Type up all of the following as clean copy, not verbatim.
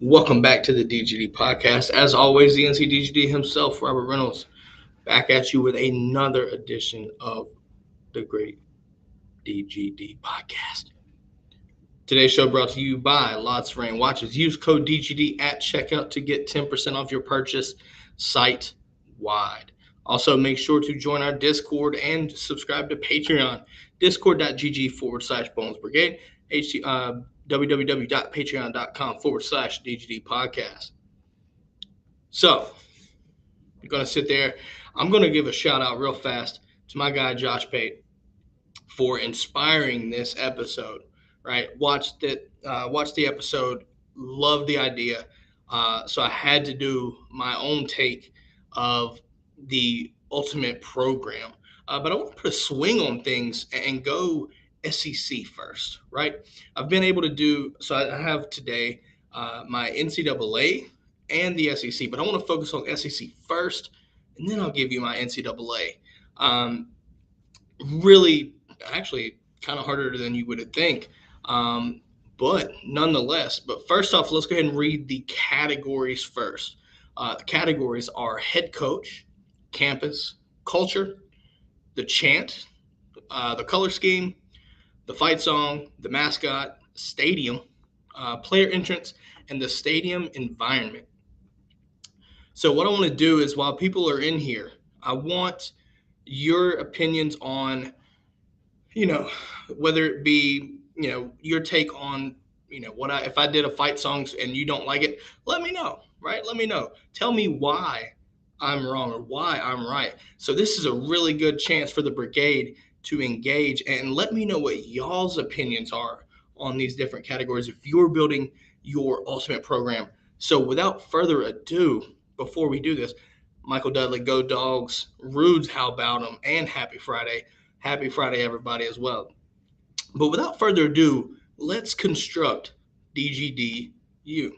Welcome back to the Dgd podcast. As always, the Dgd himself, Robert Reynolds, back at you with another edition of the great Dgd podcast. Today's show brought to you by Lots Rain Watches. Use code DGD at checkout to get 10% off your purchase site-wide. Also, make sure to join our Discord and subscribe to Patreon. Discord.gg/Bones Brigade. www.patreon.com/DGD podcast. So, you're going to sit there. I'm going to give a shout out real fast to my guy, Josh Pate, for inspiring this episode, right? Watched the episode, loved the idea. So I had to do my own take of the ultimate program. But I want to put a swing on things and go SEC first, right? I've been able to do, so I have today my NCAA and the SEC, but I want to focus on SEC first, and then I'll give you my NCAA. Really, actually, kind of harder than you would think, but nonetheless. But first off, let's go ahead and read the categories first. The categories are head coach, campus, culture, the chant, the color scheme, the fight song, the mascot, stadium, player entrance, and the stadium environment. So what I want to do is, while people are in here, I want your opinions on, whether it be, your take on, if I did a fight songs and you don't like it, let me know, right? Let me know. Tell me why I'm wrong or why I'm right. So this is a really good chance for the brigade to engage and let me know what y'all's opinions are on these different categories if you're building your ultimate program. So without further ado, before we do this, Michael Dudley, go Dogs, Rudes, how about them, and happy Friday. Happy Friday, everybody, as well. But without further ado, let's construct Dgd U.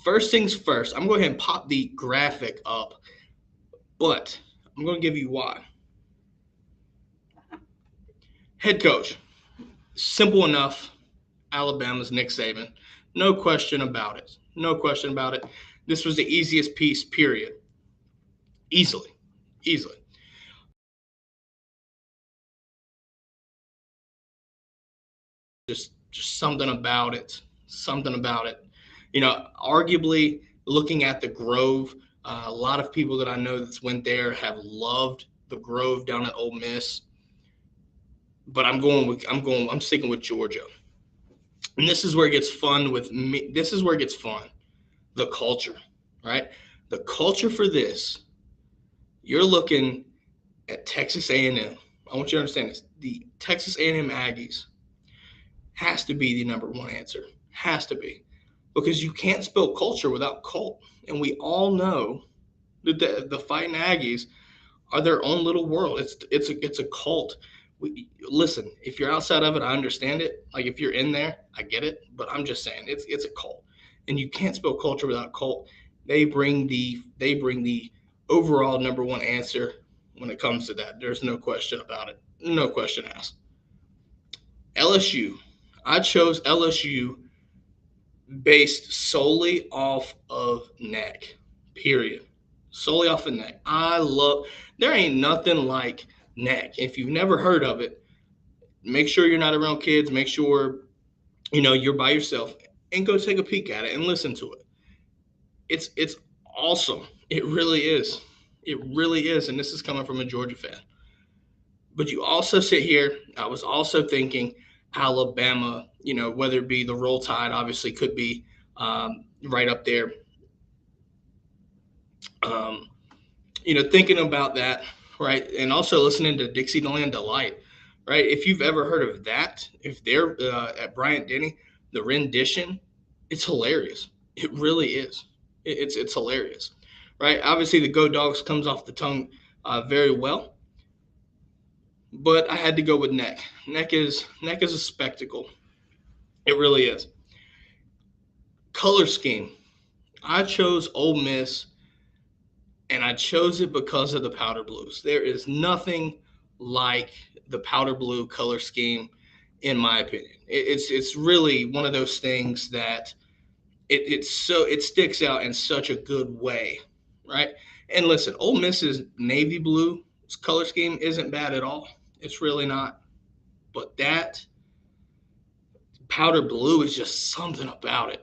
First things first, I'm going to go ahead and pop the graphic up, but I'm going to give you why. Head coach, simple enough, Alabama's Nick Saban. No question about it. No question about it. This was the easiest piece, period. Easily. Just something about it. Arguably, looking at the Grove, a lot of people that I know that's went there have loved the Grove down at Ole Miss. But I'm sticking with Georgia. And this is where it gets fun with me. This is where it gets fun. The culture, right? The culture for this, you're looking at Texas A&M. I want you to understand this. The Texas A&M Aggies has to be the number one answer. Has to be. Because you can't spell culture without cult. And we all know that the Fighting Aggies are their own little world. It's a cult. Listen, if you're outside of it, I understand it. Like, if you're in there, I get it. But I'm just saying, it's a cult. And you can't spell culture without cult. They bring the overall number one answer when it comes to that. There's no question about it. No question asked. LSU. I chose LSU based solely off of neck, period. Solely off of neck. There ain't nothing like neck. If you've never heard of it, make sure you're not around kids. Make sure, you're by yourself and go take a peek at it and listen to it. It's awesome. It really is. It really is. And this is coming from a Georgia fan. But you also sit here, I was also thinking Alabama, whether it be the Roll Tide, obviously could be right up there. Thinking about that, right? And also listening to Dixieland Delight, right? If you've ever heard of that, if they're at Bryant-Denny, the rendition, it's hilarious. It really is. It's hilarious, right? Obviously, the Go Dogs comes off the tongue very well. But I had to go with neck. Neck is a spectacle. It really is. Color scheme. I chose Ole Miss, and I chose it because of the powder blues. There is nothing like the powder blue color scheme, in my opinion. It's really one of those things that it sticks out in such a good way, right? And listen, Ole Miss's navy blue color scheme isn't bad at all. It's really not. But that powder blue is just something about it.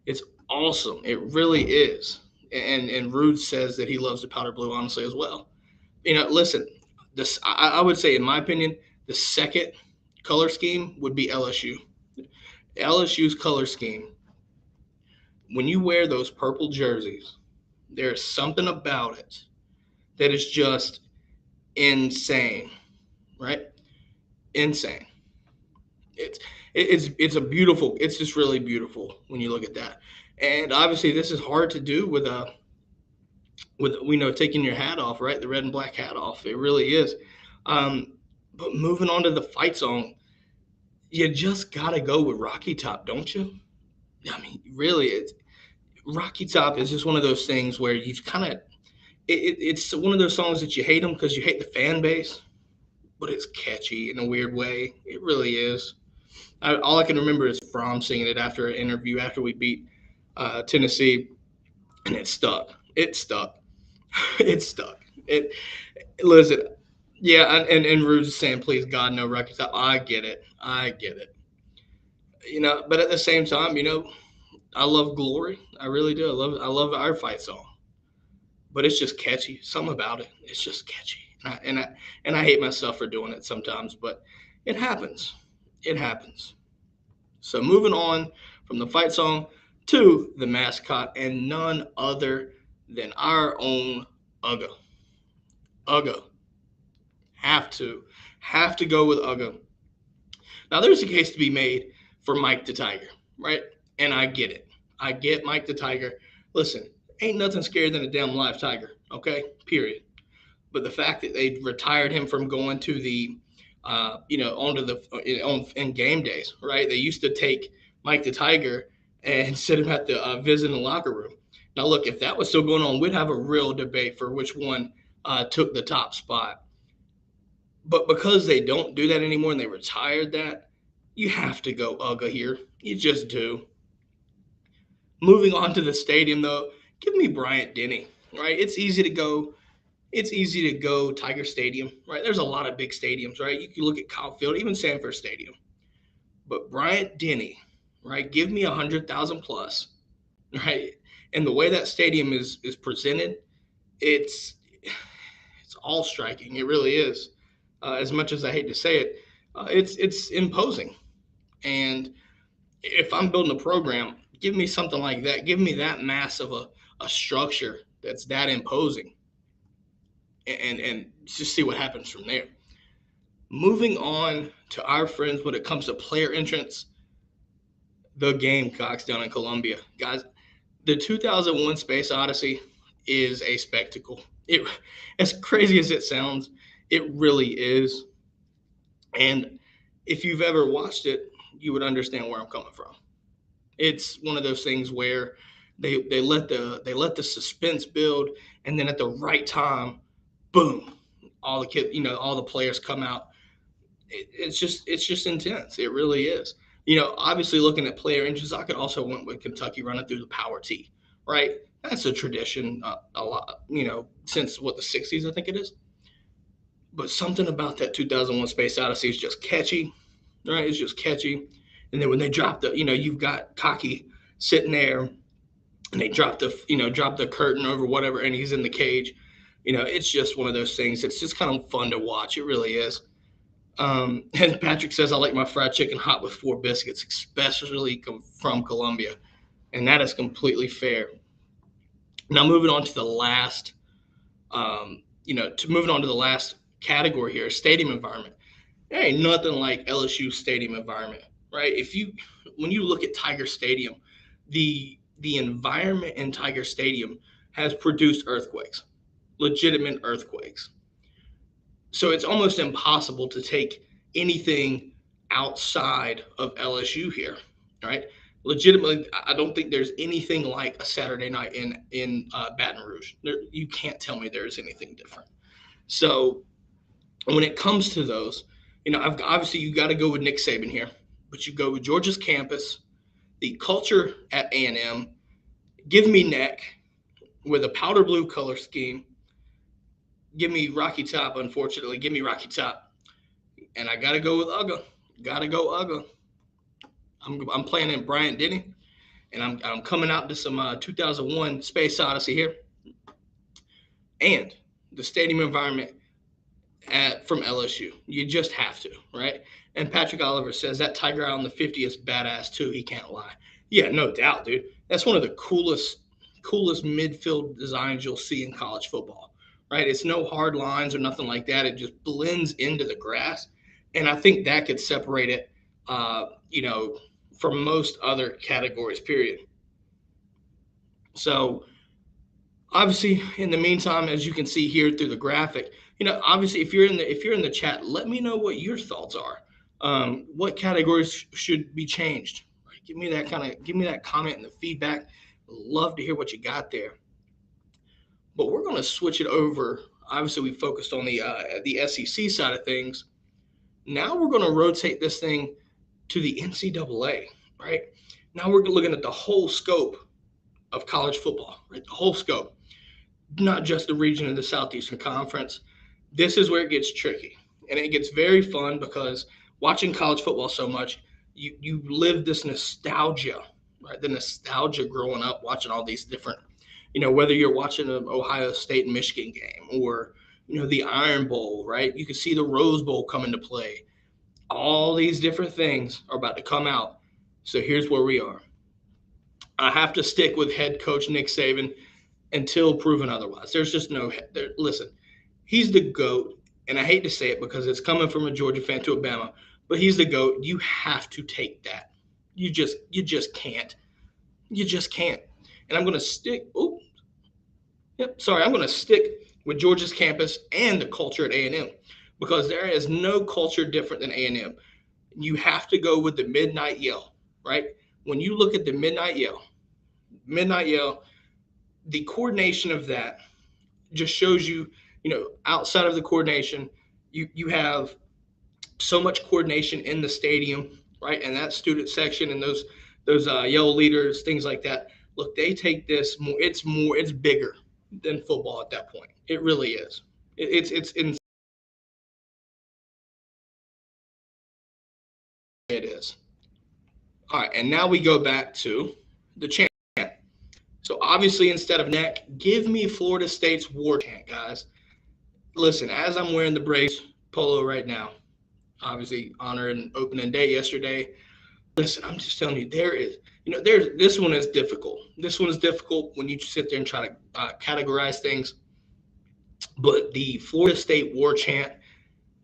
It's awesome. It really is. And Rude says that he loves the powder blue honestly as well. Listen, this I would say in my opinion, the second color scheme would be LSU. LSU's color scheme. When you wear those purple jerseys, there's something about it that is just insane, right? Insane. It's it's a beautiful. It's just really beautiful when you look at that. And obviously, this is hard to do with taking your hat off, right? The red and black hat off. It really is. Um, but moving on to the fight song, you just gotta go with Rocky Top, don't you? I mean, really, Rocky Top is just one of those things where you've kind of it's one of those songs that you hate them because you hate the fan base, but it's catchy in a weird way. It really is. All I can remember is Fromm singing it after an interview after we beat Tennessee, and it stuck. It stuck. It stuck. It listen, yeah, and Rude's saying, "Please God, no Rocky Top." I get it. I get it. But at the same time, I love Glory. I really do. I love our fight song, but it's just catchy. Something about it. It's just catchy, and I hate myself for doing it sometimes, but it happens. It happens. So moving on from the fight song to the mascot, and none other than our own Ugga. Ugga. Have to go with Ugga. Now there's a case to be made for Mike the Tiger, right? And I get it. I get Mike the Tiger. Listen, ain't nothing scarier than a damn live tiger, okay? Period. But the fact that they retired him from going to the onto the in game days, right? They used to take Mike the Tiger and sit him at the visiting locker room. Now, look, if that was still going on, we'd have a real debate for which one took the top spot. But because they don't do that anymore and they retired that, you have to go Ugga here. You just do. Moving on to the stadium, though, give me Bryant Denny, right? It's easy to go Tiger Stadium, right? There's a lot of big stadiums, right? You can look at Kyle Field, even Sanford Stadium. But Bryant Denny, right? Give me 100,000 plus, right? And the way that stadium is presented, it's it's all striking. It really is. As much as I hate to say it, it's imposing. And if I'm building a program, give me something like that. Give me that mass of a structure that's that imposing, and just see what happens from there. Moving on to our friends when it comes to player entrance, the Gamecocks down in Columbia. Guys, the 2001 Space Odyssey is a spectacle. As crazy as it sounds, it really is. And if you've ever watched it, you would understand where I'm coming from. It's one of those things where they let the suspense build, and then at the right time, boom, all the players come out. It's just intense. It really is. Obviously looking at player inches, I could also went with Kentucky running through the power T, right? That's a tradition a lot, since what the '60s I think it is. But something about that 2001 Space Odyssey is just catchy, right? It's just catchy. And then when they drop you've got Cocky sitting there, and they drop the curtain over whatever, and he's in the cage. It's just one of those things. It's just kind of fun to watch. It really is. And Patrick says, I like my fried chicken hot with 4 biscuits, especially from Columbia. And that is completely fair. Now, moving on to the last category here, stadium environment. There ain't nothing like LSU stadium environment, right? When you look at Tiger Stadium, the environment in Tiger Stadium has produced earthquakes, legitimate earthquakes. So it's almost impossible to take anything outside of LSU here, right? Legitimately, I don't think there's anything like a Saturday night in Baton Rouge. You can't tell me there's anything different. So when it comes to those, obviously you got to go with Nick Saban here, but you go with Georgia's campus, The culture at A&M, give me neck with a powder blue color scheme. Give me Rocky Top, unfortunately. Give me Rocky Top. And I got to go with Uga. Got to go Uga. I'm playing in Bryant Denny, and I'm coming out to some 2001 Space Odyssey here. And the stadium environment from LSU. You just have to, right? And Patrick Oliver says that Tiger Eye on the 50 is badass too. He can't lie. Yeah, no doubt, dude. That's one of the coolest midfield designs you'll see in college football, right? It's no hard lines or nothing like that. It just blends into the grass, and I think that could separate it, you know, from most other categories. Period. So obviously, in the meantime, as you can see here through the graphic, obviously, if you're in the chat, let me know what your thoughts are. What categories should be changed? Right? Give me that comment and the feedback. Love to hear what you got there. But we're going to switch it over. Obviously, we focused on the SEC side of things. Now we're going to rotate this thing to the NCAA. Right now, we're looking at the whole scope of college football. Right, the whole scope, not just the region of the Southeastern Conference. This is where it gets tricky, and it gets very fun because watching college football so much, you live this nostalgia, right? The nostalgia growing up watching all these different, whether you're watching an Ohio State and Michigan game or the Iron Bowl, right? You can see the Rose Bowl come into play. All these different things are about to come out. So here's where we are. I have to stick with head coach Nick Saban until proven otherwise. There's just no listen. He's the GOAT, and I hate to say it because it's coming from a Georgia fan to a Bama, but he's the GOAT. You have to take that. You just can't. You just can't. And I'm going to stick. Oh, yep. Sorry, I'm going to stick with Georgia's campus and the culture at A&M because there is no culture different than A&M. You have to go with the midnight yell, right? When you look at the midnight yell, the coordination of that just shows you, outside of the coordination, you have so much coordination in the stadium, right? And that student section and those yellow leaders, things like that. Look, they take this more. It's bigger than football at that point. It really is. It's in. It is. All right, and now we go back to the chant. So obviously, instead of neck, give me Florida State's war chant, guys. Listen, as I'm wearing the Braves polo right now, obviously honoring opening day yesterday. Listen, I'm just telling you, this one is difficult. This one is difficult when you sit there and try to categorize things. But the Florida State war chant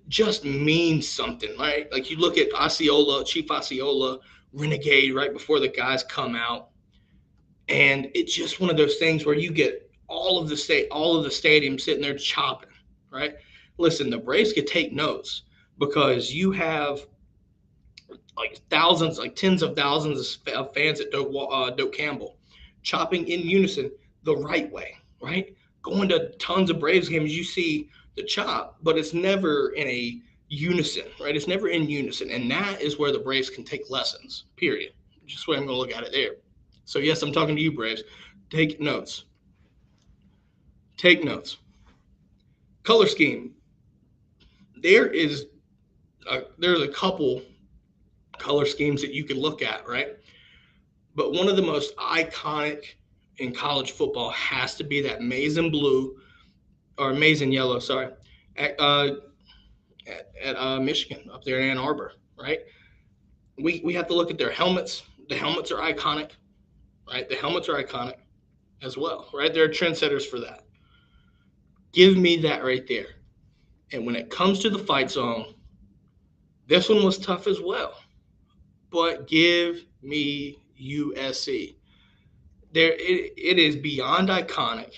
just means something, right? Like you look at Chief Osceola, Renegade, right before the guys come out. And it's just one of those things where you get all of the stadium sitting there chopping, right? Listen, the Braves could take notes because you have like thousands, like tens of thousands of fans at Doak Campbell chopping in unison the right way, right? Going to tons of Braves games, you see the chop, but it's never in a unison, right? It's never in unison. And that is where the Braves can take lessons, period. Just the way I'm going to look at it there. So, yes, I'm talking to you, Braves. Take notes. Take notes. Color scheme. There's a couple color schemes that you can look at, right? But one of the most iconic in college football has to be that maize and blue, or maize and yellow, sorry, at Michigan, up there in Ann Arbor, right? We have to look at their helmets. The helmets are iconic, right? The helmets are iconic as well, right? They're trendsetters for that. Give me that right there. And when it comes to the fight song, this one was tough as well. But give me USC. It is beyond iconic.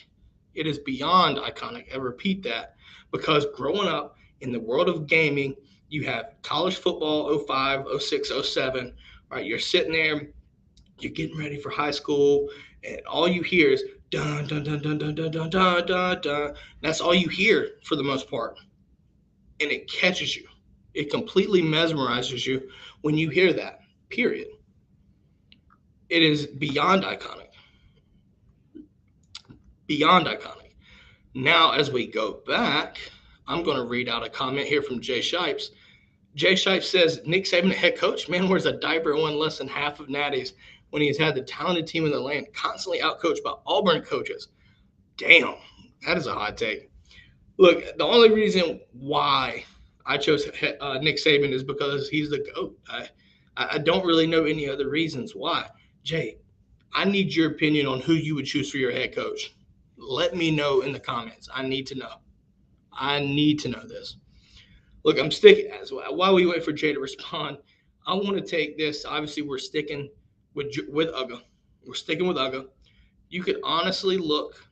It is beyond iconic. I repeat that because growing up in the world of gaming, you have college football 05, 06, 07, right? You're sitting there, you're getting ready for high school, and all you hear is dun dun dun dun dun dun dun dun dun dun. That's all you hear for the most part. And it catches you. It completely mesmerizes you when you hear that, period. It is beyond iconic. Beyond iconic. Now, as we go back, I'm going to read out a comment here from Jay Shipes. Jay Shipes says Nick Saban, head coach, man wears a diaper and won less than half of natties when he's had the talented team in the land, constantly outcoached by Auburn coaches. Damn, that is a hot take. Look, the only reason why I chose Nick Saban is because he's the GOAT. I don't really know any other reasons why. Jay, I need your opinion on who you would choose for your head coach. Let me know in the comments. I need to know. I need to know this. Look, I'm sticking as well. While we wait for Jay to respond, I want to take this. Obviously, we're sticking with UGA. We're sticking with UGA. You could honestly look.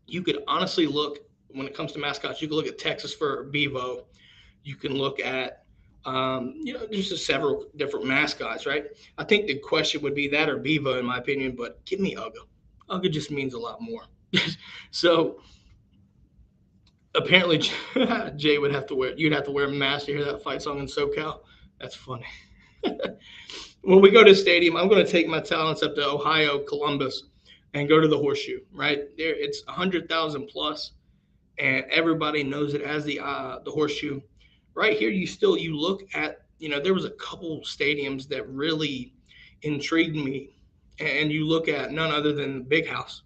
You could honestly look when it comes to mascots. You could look at Texas for Bevo. You can look at just several different mascots, right? I think the question would be that or Bevo, in my opinion. But give me UGA. UGA just means a lot more. So apparently, Jay would have to wear. You'd have to wear a mask to hear that fight song in SoCal. That's funny. When we go to the stadium, I'm going to take my talents up to Ohio, Columbus, and go to the Horseshoe. Right there, it's 100,000 plus, and everybody knows it as the Horseshoe. Right here, you look at there was a couple stadiums that really intrigued me, and you look at none other than the Big House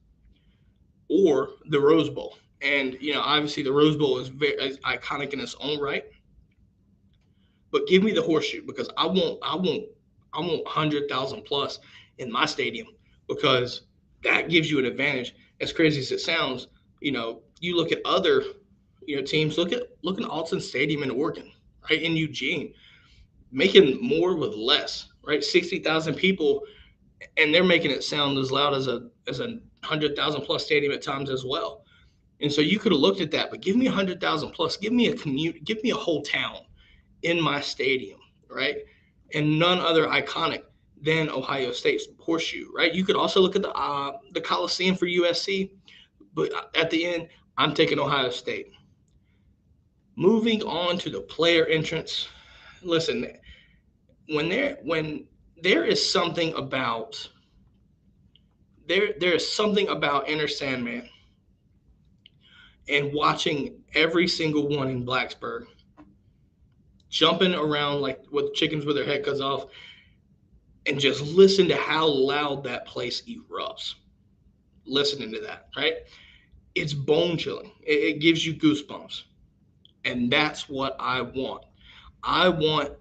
or the Rose Bowl. And obviously the Rose Bowl is very iconic in its own right. But give me the Horseshoe because I want 100,000 plus in my stadium because that gives you an advantage. As crazy as it sounds, you look at other teams. Look at Alton Stadium in Oregon, right, in Eugene, making more with less, right? 60,000 people, and they're making it sound as loud as a 100,000 plus stadium at times as well. And so you could have looked at that, but give me 100,000 plus. Give me a commute. Give me a whole town in my stadium, right? And none other iconic than Ohio State's Horseshoe, right? You could also look at the Coliseum for USC, but at the end, I'm taking Ohio State. Moving on to the player entrance. Listen, when there is something about there is something about Enter Sandman and watching every single one in Blacksburg jumping around like with chickens with their head cut off, and just listen to how loud that place erupts. Listening to that, right? It's bone chilling. It gives you goosebumps. And that's what I want. I want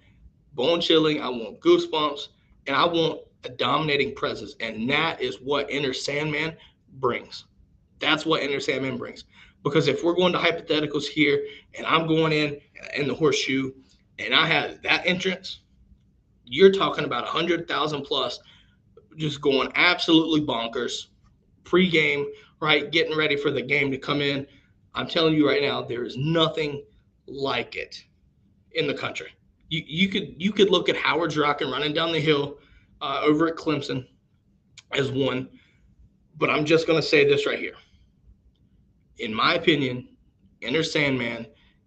bone chilling. I want goosebumps. And I want a dominating presence. And that is what Enter Sandman brings. That's what Enter Sandman brings. Because if we're going to hypotheticals here and I'm going in the Horseshoe and I have that entrance, you're talking about 100,000 plus just going absolutely bonkers pre-game, right? Getting ready for the game to come in. I'm telling you right now, there is nothing like it in the country. You could look at Howard's Rock and running down the hill over at Clemson as one, but I'm just going to say this right here. In my opinion, Enter Sandman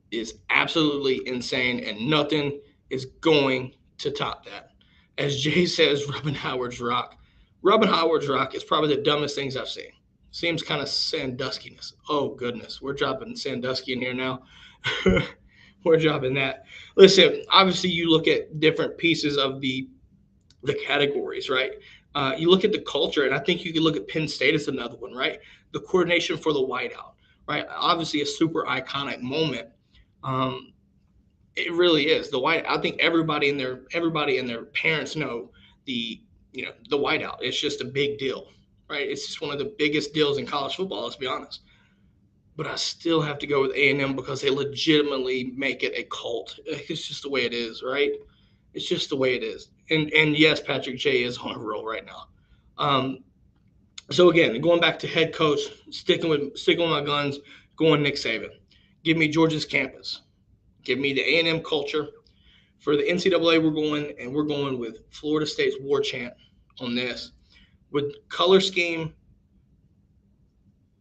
is absolutely insane, and nothing is going to top that. As Jay says, rubbing Howard's Rock. Rubbing Howard's Rock is probably the dumbest things I've seen. Seems kind of Sanduskiness. Oh, goodness. We're dropping Sandusky in here now. We're dropping that. Listen, obviously, you look at different pieces of the categories, right? You look at the culture, and I think you could look at Penn State as another one, right? The coordination for the whiteout, right? Obviously, a super iconic moment. It really is the white. I think everybody and their parents know the whiteout. It's just a big deal, right? It's just one of the biggest deals in college football. Let's be honest. But I still have to go with A&M because they legitimately make it a cult. It's just the way it is, right? It's just the way it is. And yes, Patrick J is on a roll right now. So again, going back to head coach, sticking with my guns, going Nick Saban. Give me Georgia's campus. Give me the A&M culture. For the NCAA, we're going with Florida State's war chant on this. With color scheme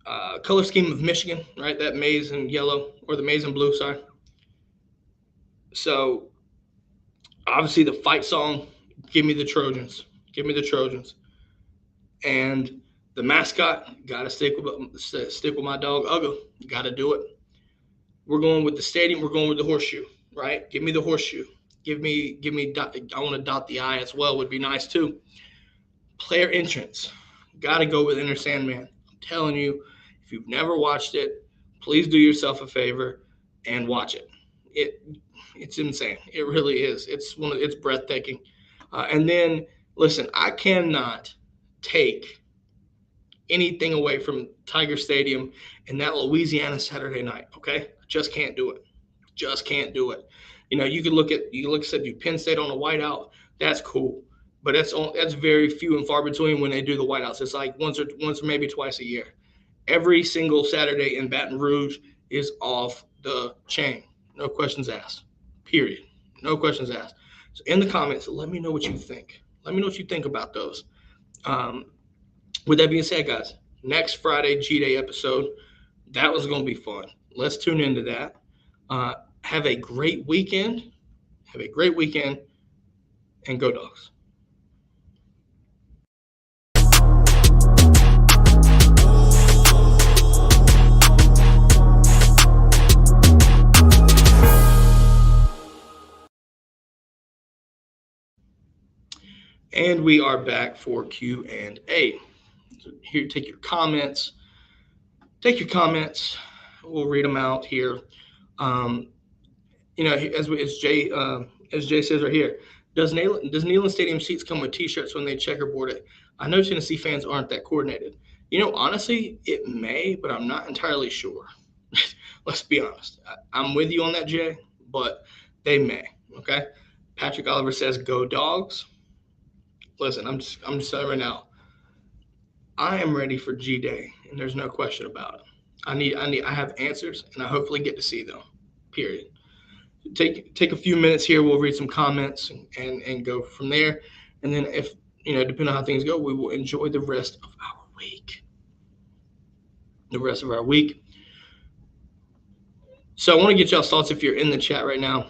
of Michigan, right? That maize and yellow, or the maize and blue, sorry. So obviously the fight song, give me the Trojans. Give me the Trojans. And the mascot, gotta stick with my dog Uggo. Gotta do it. We're going with the stadium. We're going with the horseshoe, right? Give me the horseshoe. Give me. I want to dot the I as well. Would be nice too. Player entrance. Gotta go with Enter Sandman. I'm telling you, if you've never watched it, please do yourself a favor and watch it. It it's insane. It really is. It's breathtaking. And then listen, I cannot take anything away from Tiger Stadium and that Louisiana Saturday night. Okay, I just can't do it. Just can't do it. You can look at Penn State on a whiteout. That's cool, but that's very few and far between when they do the whiteouts. It's like once or maybe twice a year. Every single Saturday in Baton Rouge is off the chain. No questions asked. Period. No questions asked. So in the comments, let me know what you think. Let me know what you think about those. With that being said, guys, next Friday G-Day episode, that was going to be fun. Let's tune into that. Have a great weekend. Have a great weekend, and go Dogs. And we are back for Q&A. So here, take your comments. We'll read them out here. As Jay says right here, does Neyland Stadium seats come with T-shirts when they checkerboard it? I know Tennessee fans aren't that coordinated. Honestly, it may, but I'm not entirely sure. Let's be honest. I'm with you on that, Jay, but they may. Okay. Patrick Oliver says, "Go Dogs." Listen, I'm just telling you right now. I am ready for G-Day, and there's no question about it. I have answers, and I hopefully get to see them. Period. Take a few minutes here. We'll read some comments and go from there. And then if, depending on how things go, we will enjoy the rest of our week. So I want to get y'all's thoughts if you're in the chat right now.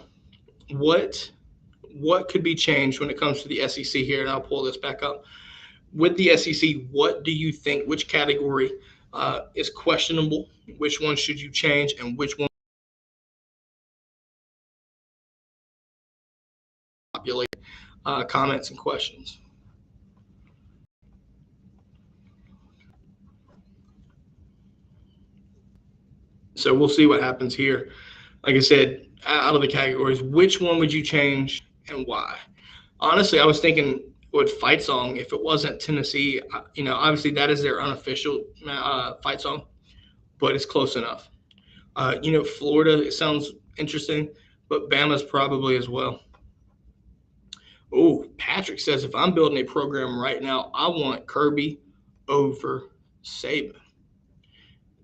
What could be changed when it comes to the SEC here? And I'll pull this back up. With the SEC, what do you think? Which category is questionable? Which one should you change? And which one populate comments and questions? So we'll see what happens here. Like I said, out of the categories, which one would you change and why? Honestly, I was thinking with fight song, if it wasn't Tennessee, obviously that is their unofficial fight song, but it's close enough. Florida, it sounds interesting, but Bama's probably as well. Oh, Patrick says, if I'm building a program right now, I want Kirby over Saban.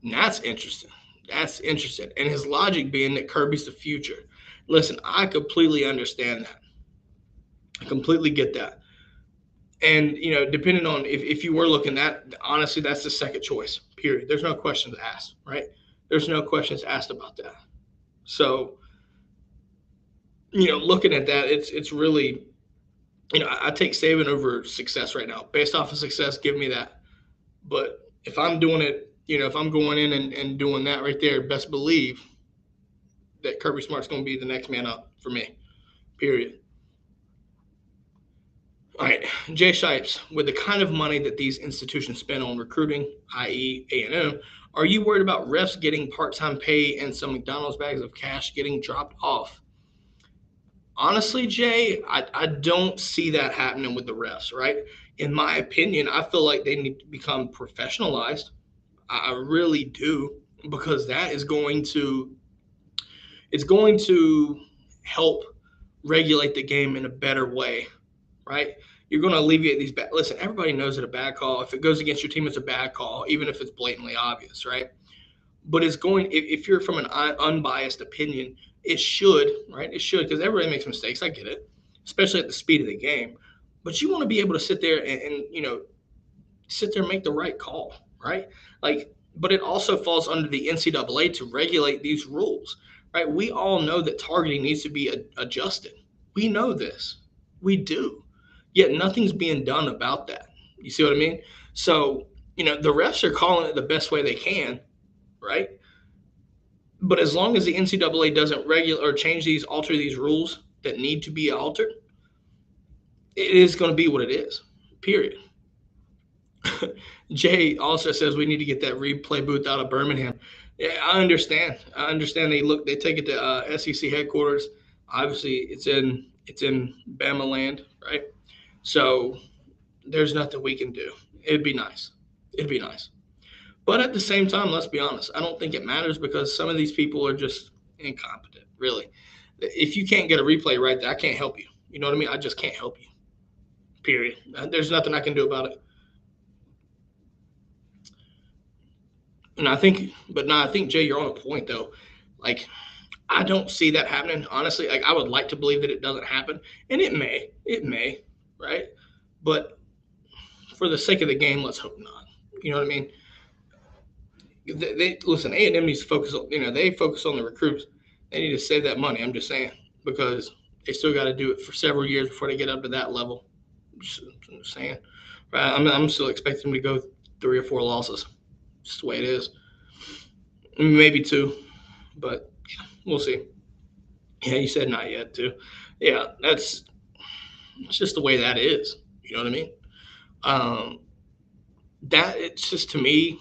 And that's interesting. And his logic being that Kirby's the future. Listen, I completely understand that. I completely get that. And, depending on if you were looking at, honestly, that's the second choice, period. There's no questions asked, right? There's no questions asked about that. So, looking at that, it's really, I take Saban over success right now. Based off of success, give me that. But if I'm doing it, if I'm going in and doing that right there, best believe that Kirby Smart's going to be the next man up for me, period. All right, Jay Shipes, with the kind of money that these institutions spend on recruiting, i.e. A&M, are you worried about refs getting part-time pay and some McDonald's bags of cash getting dropped off? Honestly, Jay, I don't see that happening with the refs, right? In my opinion, I feel like they need to become professionalized. I really do, because that is going to help regulate the game in a better way, right? You're going to alleviate these bad. Listen, everybody knows that a bad call, if it goes against your team, it's a bad call, even if it's blatantly obvious, right? But it's going, if you're from an unbiased opinion, it should, right? It should, because everybody makes mistakes. I get it, especially at the speed of the game. But you want to be able to sit there and make the right call, right? But it also falls under the NCAA to regulate these rules, right? We all know that targeting needs to be adjusted. We know this. We do. yet nothing's being done about that. You see what I mean? So, the refs are calling it the best way they can, right? But as long as the NCAA doesn't regulate or alter these rules that need to be altered, it is going to be what it is. Period. Jay also says we need to get that replay booth out of Birmingham. Yeah, I understand. I understand. They take it to SEC headquarters. Obviously, it's in Bama land, right? So there's nothing we can do. It'd be nice. It'd be nice. But at the same time, let's be honest. I don't think it matters because some of these people are just incompetent. Really, if you can't get a replay right there, I can't help you. You know what I mean? I just can't help you. Period. There's nothing I can do about it. And I think, but no, I think Jay, you're on a point though. Like, I don't see that happening. Honestly, like I would like to believe that it doesn't happen, and it may, right? But for the sake of the game, let's hope not. You know what I mean? They listen. A&M needs to focus on. They focus on the recruits. They need to save that money. I'm just saying because they still got to do it for several years before they get up to that level. I'm just saying. Right? I'm still expecting them to go 3 or 4 losses. Just the way it is. Maybe two, but yeah, we'll see. Yeah, you said not yet too. Yeah, it's just the way that is. You know what I mean? Um, that it's just to me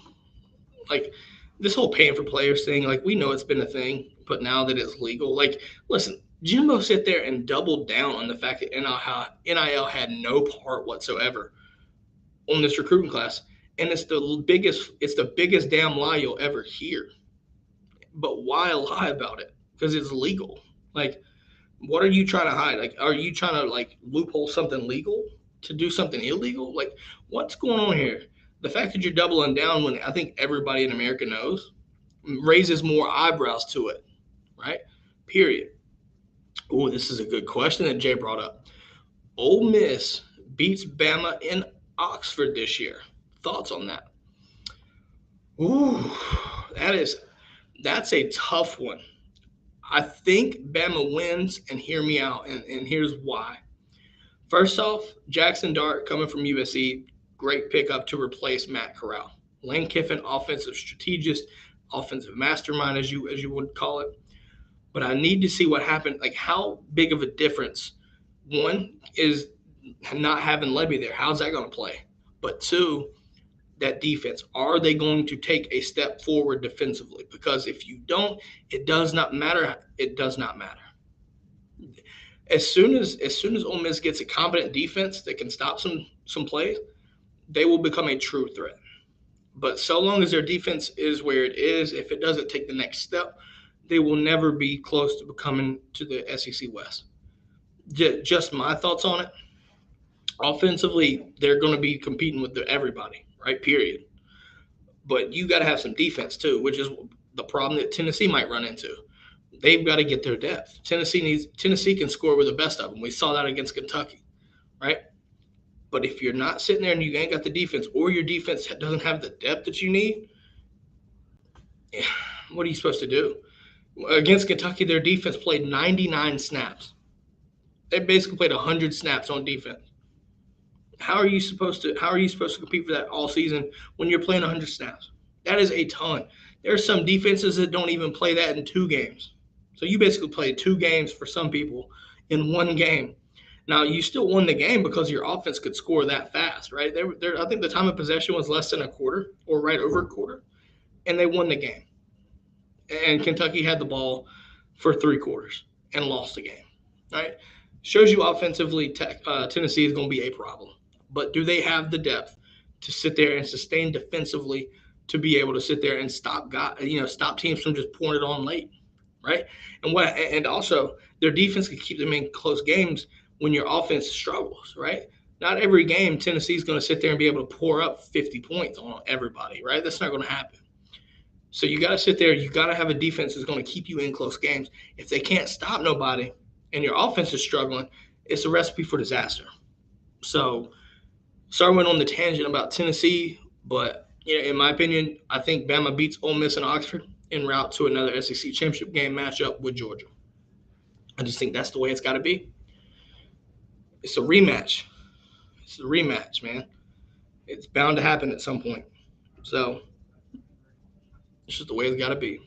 like this whole paying for players thing. Like we know it's been a thing, but now that it's legal, like listen, Jimbo sit there and doubled down on the fact that NIL had no part whatsoever on this recruiting class, and it's the biggest damn lie you'll ever hear. But why lie about it? Because it's legal. Like what are you trying to hide? Like, are you trying to like loophole something legal to do something illegal? Like, what's going on here? The fact that you're doubling down when I think everybody in America knows raises more eyebrows to it, right? Period. Oh, this is a good question that Jay brought up. Ole Miss beats Bama in Oxford this year. Thoughts on that? Ooh, that is that's a tough one. I think Bama wins, and hear me out, and here's why. First off, Jackson Dart coming from USC, great pickup to replace Matt Corral. Lane Kiffin, offensive strategist, offensive mastermind, as you would call it. But I need to see what happened. Like how big of a difference one is not having Levy there. How's that going to play? But two, that defense. Are they going to take a step forward defensively? Because if you don't, it does not matter. It does not matter. As soon as Ole Miss gets a competent defense that can stop some plays, they will become a true threat. But so long as their defense is where it is, if it doesn't take the next step, they will never be close to becoming to the SEC West. Just my thoughts on it. Offensively, they're going to be competing with everybody, right? Period. But you got to have some defense too, which is the problem that Tennessee might run into. They've got to get their depth. Tennessee can score with the best of them. We saw that against Kentucky, right? But if you're not sitting there and you ain't got the defense, or your defense doesn't have the depth that you need, what are you supposed to do? Against Kentucky, their defense played 99 snaps. They basically played 100 snaps on defense. How are you supposed to compete for that all season when you're playing 100 snaps? That is a ton. There are some defenses that don't even play that in 2 games. So you basically played 2 games for some people in 1 game. Now you still won the game because your offense could score that fast, right? I think the time of possession was less than a quarter or right over a quarter, and they won the game. And Kentucky had the ball for 3 quarters and lost the game, right? Shows you offensively, Tennessee is going to be a problem. But do they have the depth to sit there and sustain defensively to be able to sit there and stop teams from just pouring it on late, right? And also their defense can keep them in close games when your offense struggles, right? Not every game Tennessee's going to sit there and be able to pour up 50 points on everybody, right? That's not going to happen. So you got to sit there. You got to have a defense that's going to keep you in close games. If they can't stop nobody and your offense is struggling, it's a recipe for disaster. So sorry I went on the tangent about Tennessee, but in my opinion, I think Bama beats Ole Miss and Oxford en route to another SEC championship game matchup with Georgia. I just think that's the way it's got to be. It's a rematch. It's a rematch, man. It's bound to happen at some point. So it's just the way it's got to be.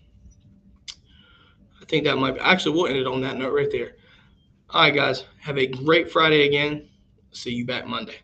I think that might be. Actually, we'll end it on that note right there. All right, guys. Have a great Friday again. See you back Monday.